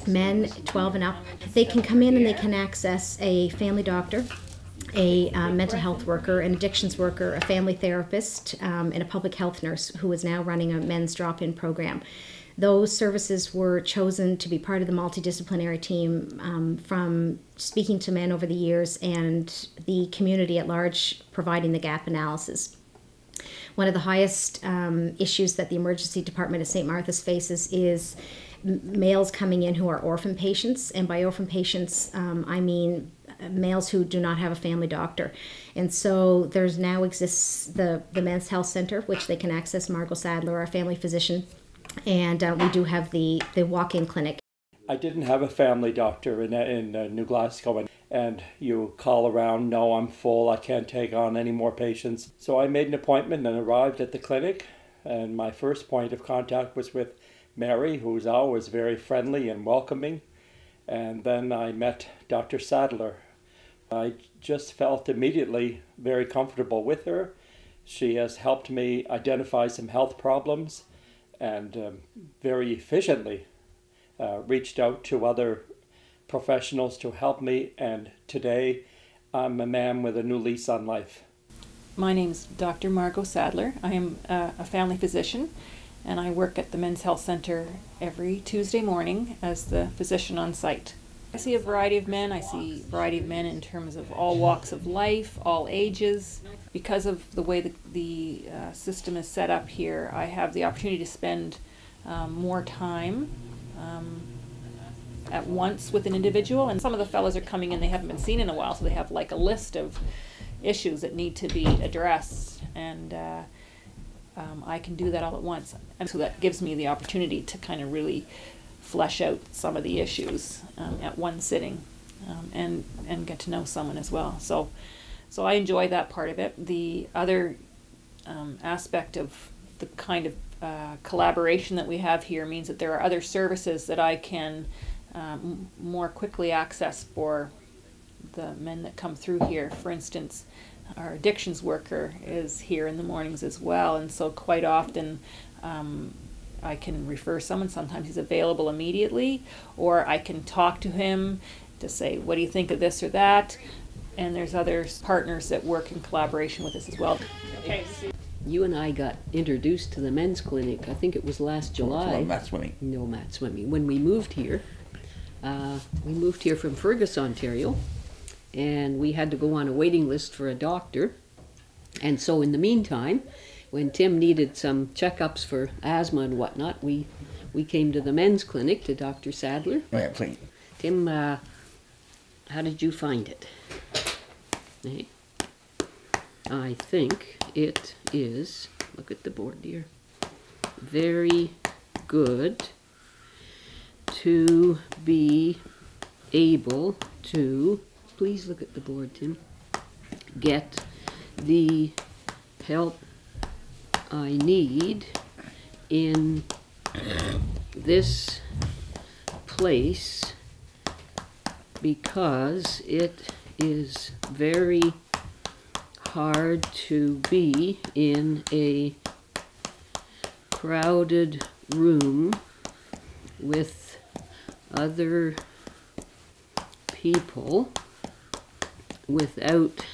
Men 12 and up, they can come in and they can access a family doctor, a mental health worker, an addictions worker, a family therapist, and a public health nurse who is now running a men's drop-in program. Those services were chosen to be part of the multidisciplinary team from speaking to men over the years and the community at large providing the gap analysis. One of the highest issues that the emergency department at St. Martha's faces is males coming in who are orphan patients, and by orphan patients I mean males who do not have a family doctor. And so there's now exists the Men's Health Center, which they can access Margot Sadler, our family physician, and we do have the walk-in clinic. I didn't have a family doctor in New Glasgow, and you call around, no, I'm full, I can't take on any more patients. So I made an appointment and arrived at the clinic, and my first point of contact was with Mary, who's always very friendly and welcoming, and then I met Dr. Sadler. I just felt immediately very comfortable with her. She has helped me identify some health problems and very efficiently reached out to other professionals to help me, and today I'm a man with a new lease on life. My name's Dr. Margot Sadler. I am a family physician, and I work at the Men's Health Center every Tuesday morning as the physician on site. I see a variety of men. I see a variety of men in terms of all walks of life, all ages. Because of the way the system is set up here, I have the opportunity to spend more time at once with an individual. And some of the fellows are coming in, they haven't been seen in a while, so they have like a list of issues that need to be addressed. And I can do that all at once. And so that gives me the opportunity to kind of really flesh out some of the issues at one sitting and get to know someone as well. So I enjoy that part of it. The other aspect of the kind of collaboration that we have here means that there are other services that I can more quickly access for the men that come through here. For instance, our addictions worker is here in the mornings as well, and so quite often I can refer someone. Sometimes he's available immediately, or I can talk to him to say, what do you think of this or that? And there's other partners that work in collaboration with us as well. Okay. You and I got introduced to the men's clinic, I think it was last July. No, mat swimming. No, mat swimming. When we moved here from Fergus, Ontario, and we had to go on a waiting list for a doctor. And so in the meantime, when Tim needed some checkups for asthma and whatnot, we came to the men's clinic, to Dr. Sadler. Oh, yeah, please. Tim, how did you find it? Hey. I think it is, look at the board dear, very good to be able to, please look at the board, Tim, get the help I need in this place because it is very hard to be in a crowded room with other people without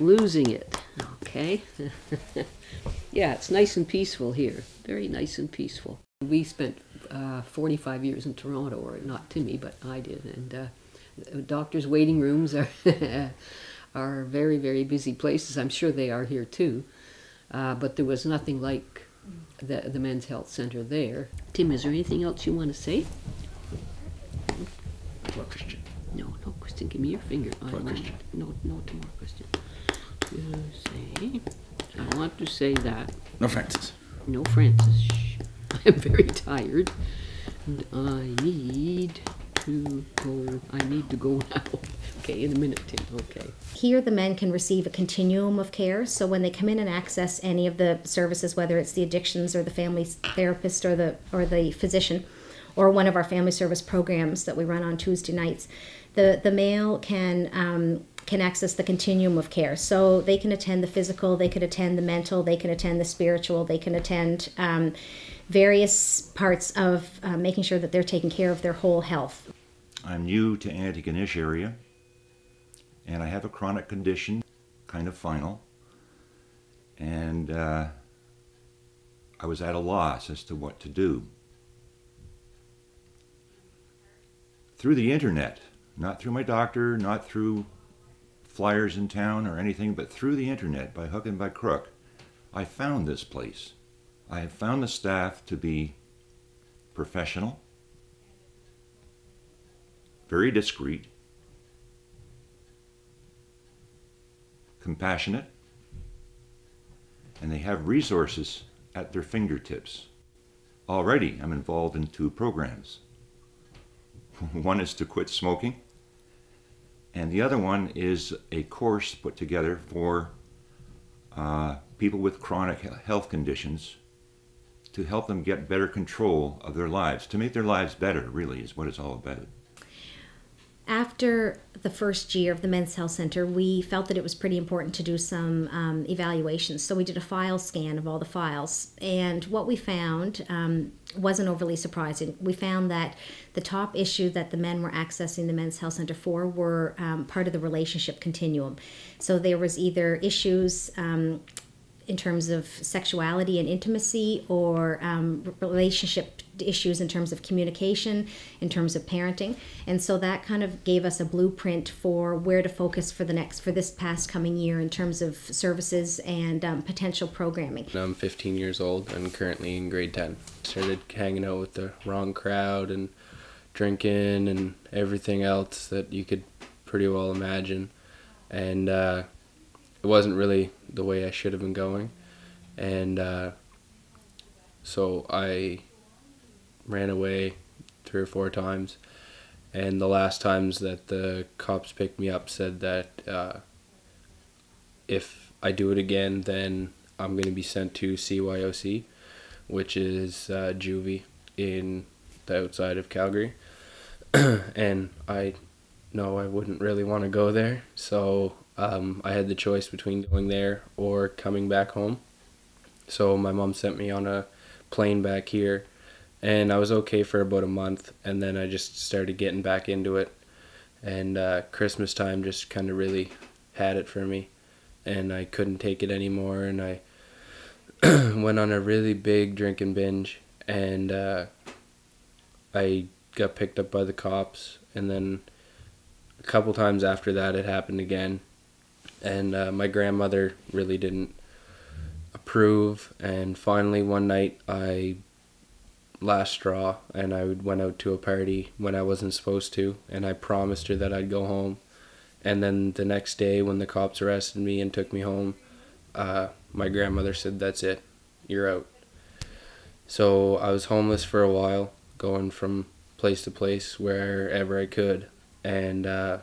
losing it. Okay? Yeah, it's nice and peaceful here. Very nice and peaceful. We spent 45 years in Toronto, or not Timmy, but I did, and doctors' waiting rooms are are very, very busy places. I'm sure they are here too, but there was nothing like the Men's Health Center there. Tim, is there anything else you want to say? For Christian. No, Christian, give me your finger. For Christian. No, to more Christian. I want to say that. No, Francis. No, Francis. Shh. I'm very tired, and I need to go now. Okay, in a minute, Tim. Okay. Here the men can receive a continuum of care, so when they come in and access any of the services, whether it's the addictions or the family therapist or the physician, or one of our family service programs that we run on Tuesday nights, the male can access the continuum of care. So they can attend the physical, they can attend the mental, they can attend the spiritual, they can attend various parts of making sure that they're taking care of their whole health. I'm new to Antigonish area, and I have a chronic condition, kind of final, and I was at a loss as to what to do. Through the internet, not through my doctor, not through flyers in town or anything, but through the internet, by hook and by crook, I found this place. I have found the staff to be professional, very discreet, compassionate, and they have resources at their fingertips. Already I'm involved in 2 programs. One is to quit smoking, and the other one is a course put together for people with chronic health conditions to help them get better control of their lives, to make their lives better, really, is what it's all about. After the first year of the Men's Health Center, we felt that it was pretty important to do some evaluations. So we did a file scan of all the files. And what we found wasn't overly surprising. We found that the top issue that the men were accessing the Men's Health Center for were part of the relationship continuum. So there was either issues in terms of sexuality and intimacy, or relationship issues in terms of communication, in terms of parenting. And so that kind of gave us a blueprint for where to focus for this past coming year in terms of services and potential programming. I'm 15 years old and currently in grade 10. Started hanging out with the wrong crowd and drinking and everything else that you could pretty well imagine. And it wasn't really the way I should have been going. And so I ran away 3 or 4 times. And the last times that the cops picked me up said that if I do it again, then I'm going to be sent to CYOC, which is juvie in the outside of Calgary. And I know I wouldn't really want to go there, so I had the choice between going there or coming back home. So my mom sent me on a plane back here, and I was okay for about a month, and then I just started getting back into it. And Christmas time just kind of really had it for me, and I couldn't take it anymore, and I went on a really big drinking binge, and I got picked up by the cops, and then a couple times after that it happened again. And my grandmother really didn't approve, and finally one night last straw, and I went out to a party when I wasn't supposed to, and I promised her that I'd go home. And then the next day when the cops arrested me and took me home, my grandmother said, "That's it, you're out." So I was homeless for a while, going from place to place wherever I could, and I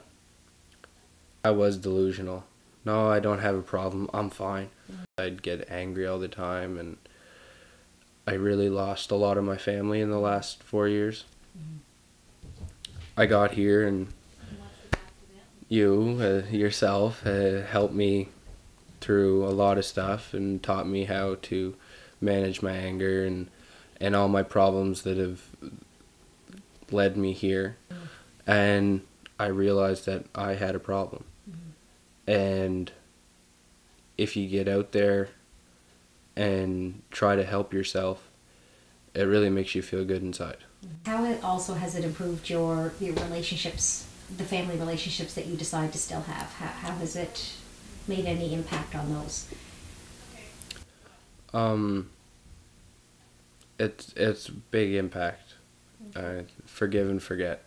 was delusional. No, I don't have a problem, I'm fine. I'd get angry all the time, and I really lost a lot of my family in the last 4 years. I got here, and you, yourself, helped me through a lot of stuff and taught me how to manage my anger and all my problems that have led me here. And I realized that I had a problem. And if you get out there and try to help yourself, it really makes you feel good inside. How also has it improved your relationships, the family relationships that you decide to still have? How has it made any impact on those? It's big impact. Forgive and forget.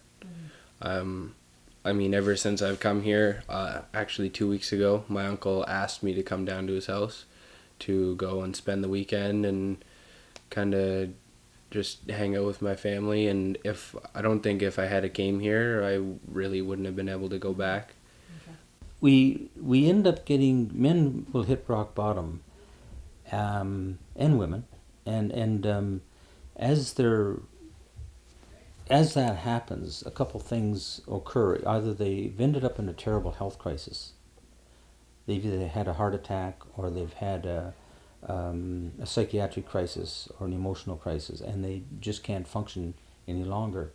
I mean, ever since I've come here, actually 2 weeks ago, my uncle asked me to come down to his house to go and spend the weekend and kind of just hang out with my family. And I don't think if I had came here, I really wouldn't have been able to go back. We end up getting, men will hit rock bottom, and women, and as that happens, a couple things occur. Either they've ended up in a terrible health crisis. They've either had a heart attack, or they've had a a psychiatric crisis or an emotional crisis, and they just can't function any longer.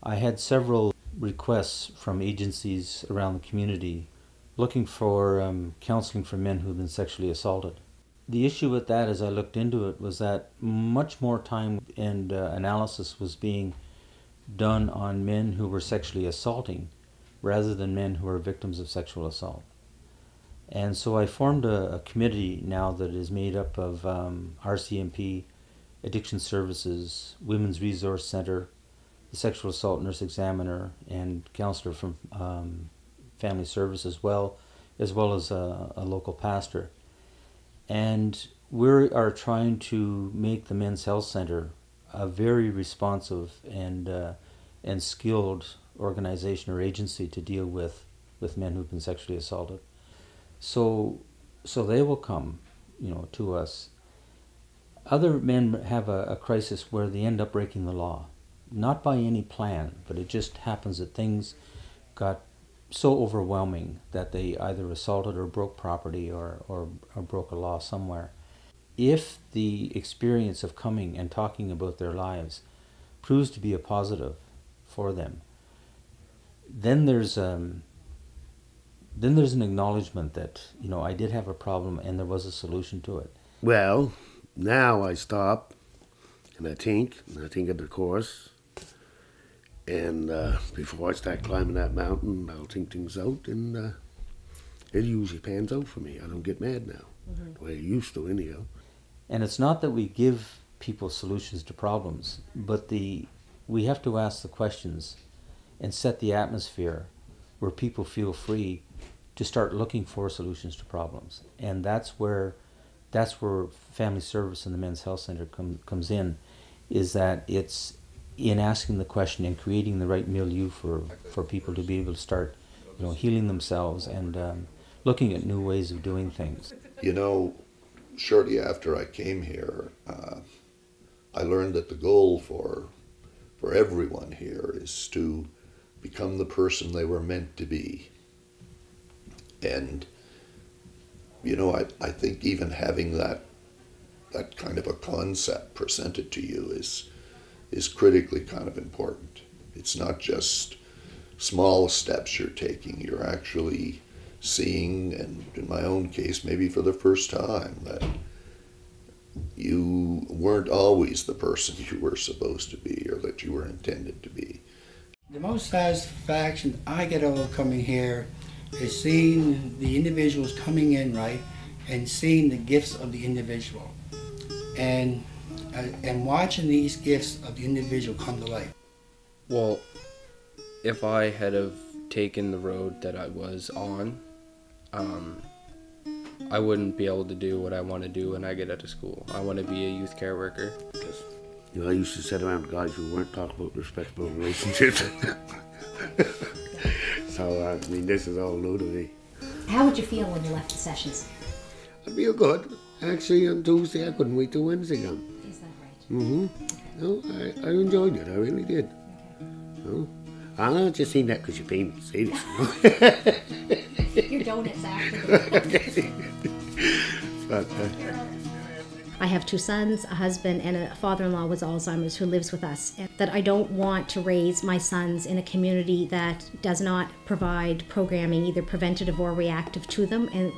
I had several requests from agencies around the community looking for counseling for men who've been sexually assaulted. The issue with that, as I looked into it, was that much more time and analysis was being done on men who were sexually assaulting rather than men who are victims of sexual assault. And so I formed a committee now that is made up of RCMP, Addiction Services, Women's Resource Center, the Sexual Assault Nurse Examiner, and counselor from Family Service as well as a local pastor. And we are trying to make the Men's Health Center a very responsive and skilled organization or agency to deal with men who've been sexually assaulted. So they will come, to us. Other men have a crisis where they end up breaking the law, not by any plan, but it just happens that things got so overwhelming that they either assaulted or broke property or broke a law somewhere. If the experience of coming and talking about their lives proves to be a positive for them, then there's an acknowledgement that, I did have a problem and there was a solution to it. Well, now I stop and I think of the course. And before I start climbing that mountain, I'll think things out, and it usually pans out for me. I don't get mad now, the way I used to anyhow. And it's not that we give people solutions to problems, but we have to ask the questions and set the atmosphere where people feel free to start looking for solutions to problems. And that's where Family Service and the Men's Health Center comes in, is that it's in asking the question and creating the right milieu for people to be able to start, healing themselves and looking at new ways of doing things. Shortly after I came here, I learned that the goal for everyone here is to become the person they were meant to be. And, I think even having that kind of a concept presented to you is critically kind of important. It's not just small steps you're taking, you're actually seeing, and in my own case, maybe for the first time, that you weren't always the person you were supposed to be or that you were intended to be. The most satisfaction I get out of coming here is seeing the individuals coming in, right, and seeing the gifts of the individual. And watching these gifts of the individual come to life. Well, if I had have taken the road that I was on, I wouldn't be able to do what I want to do when I get out of school. I want to be a youth care worker. I used to sit around guys who weren't talking about respectable relationships. So, this is all new to me. How would you feel when you left the sessions? I feel good. Actually, on Tuesday, I couldn't wait till Wednesday come. Is that right? Mm-hmm. No, I enjoyed it. I really did. No? I don't just seen that because you paid me to say this. Your donuts after. But, I have 2 sons, a husband, and a father-in-law with Alzheimer's who lives with us. And that I don't want to raise my sons in a community that does not provide programming, either preventative or reactive, to them, and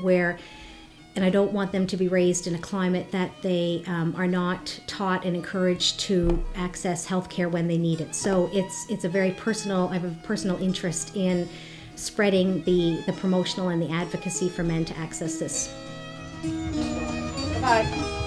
I don't want them to be raised in a climate that they are not taught and encouraged to access healthcare when they need it. So it's a very personal. I have a personal interest in spreading the promotional and the advocacy for men to access this. Bye.